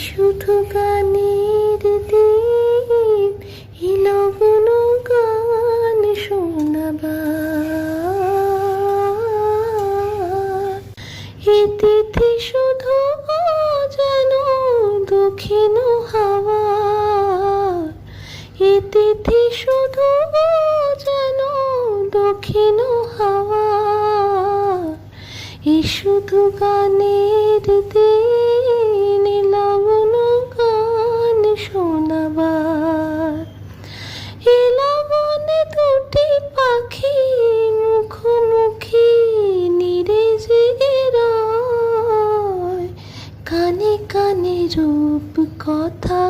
শুধু গানের দিন এলো কোনো গান শোনাবার। এ তিথি শুধু যেন দক্ষিণ হাওয়া, এ তিথি শুধু যেন দক্ষিণ হাওয়া। এ শুধু গানের দিন লবণ গান শোনাবার। এ লবণে দুটি পাখি মুখোমুখি নীরে জেগে রয়, কানে কানে রূপ কথা